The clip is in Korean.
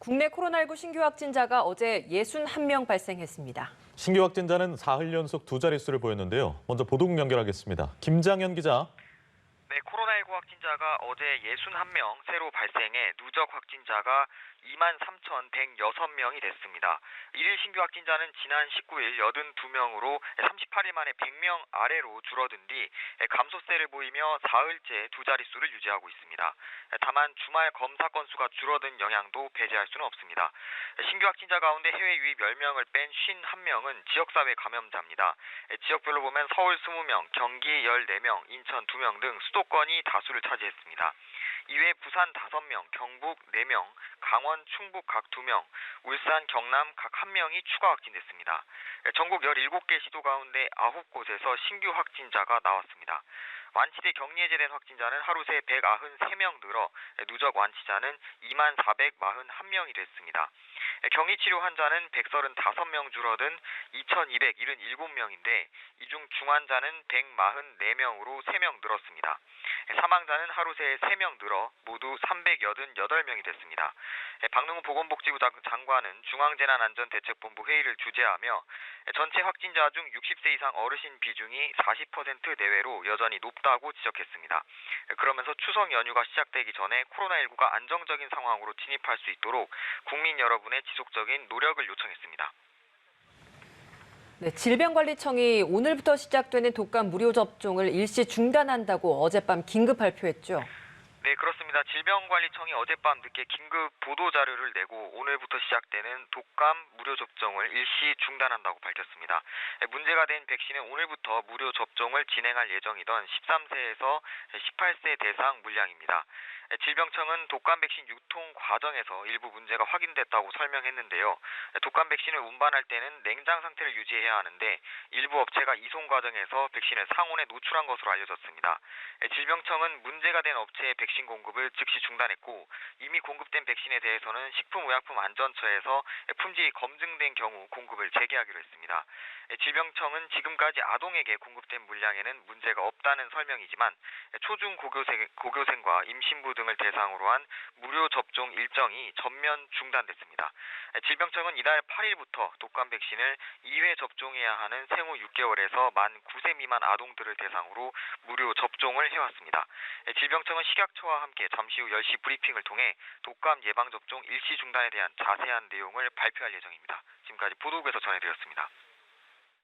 국내 코로나19 신규 확진자가 어제 61명 발생했습니다. 신규 확진자는 사흘 연속 두 자릿수를 보였는데요. 먼저 보도국 연결하겠습니다. 김장현 기자. 네, 코로나19 확진자가 어제 61명 새로 발생해 누적 확진자가 23,106명이 됐습니다. 1일 신규 확진자는 지난 19일 82명으로 38일 만에 100명 아래로 줄어든 뒤 감소세를 보이며 사흘째 두 자릿수를 유지하고 있습니다. 다만 주말 검사 건수가 줄어든 영향도 배제할 수는 없습니다. 신규 확진자 가운데 해외 유입 10명을 뺀 51명은 지역사회 감염자입니다. 지역별로 보면 서울 20명, 경기 14명, 인천 2명 등 수도권이 다수를 차지했습니다. 이외 부산 5명, 경북 4명, 강원, 충북 각 2명, 울산, 경남 각 1명이 추가 확진됐습니다. 전국 17개 시도 가운데 9곳에서 신규 확진자가 나왔습니다. 완치돼 격리 해제된 확진자는 하루 새 193명 늘어 누적 완치자는 24,441명이 됐습니다. 격리 치료 환자는 135명 줄어든 2,277명인데 이 중 중환자는 144명으로 3명 늘었습니다. 사망자는 하루 새 3명 늘어 모두 388명이 됐습니다. 박능우 보건복지부 장관은 중앙재난안전대책본부 회의를 주재하며 전체 확진자 중 60세 이상 어르신 비중이 40% 내외로 여전히 높다고 지적했습니다. 그러면서 추석 연휴가 시작되기 전에 코로나19가 안정적인 상황으로 진입할 수 있도록 국민 여러분의 지속적인 노력을 요청했습니다. 네, 질병관리청이 오늘부터 시작되는 독감 무료 접종을 일시 중단한다고 어젯밤 긴급 발표했죠. 네, 그렇습니다. 질병관리청이 어젯밤 늦게 긴급 보도 자료를 내고 오늘부터 시작되는 독감 무료 접종을 일시 중단한다고 밝혔습니다. 문제가 된 백신은 오늘부터 무료 접종을 진행할 예정이던 13세에서 18세 대상 물량입니다. 질병청은 독감 백신 유통 과정에서 일부 문제가 확인됐다고 설명했는데요. 독감 백신을 운반할 때는 냉장 상태를 유지해야 하는데 일부 업체가 이송 과정에서 백신을 상온에 노출한 것으로 알려졌습니다. 질병청은 문제가 된 업체의 백신 공급을 즉시 중단했고 이미 공급된 백신에 대해서는 식품의약품안전처에서 품질이 검증된 경우 공급을 재개하기로 했습니다. 질병청은 지금까지 아동에게 공급된 물량에는 문제가 없다는 설명이지만 초중 고교생과 임신부 등을 대상으로 한 무료 접종 일정이 전면 중단됐습니다. 질병청은 이달 8일부터 독감 백신을 2회 접종해야 하는 생후 6개월에서 만 9세 미만 아동들을 대상으로 무료 접종을 해왔습니다. 질병청은 식약처와 함께 잠시 후 10시 브리핑을 통해 독감 예방접종 일시 중단에 대한 자세한 내용을 발표할 예정입니다. 지금까지 보도국에서 전해드렸습니다.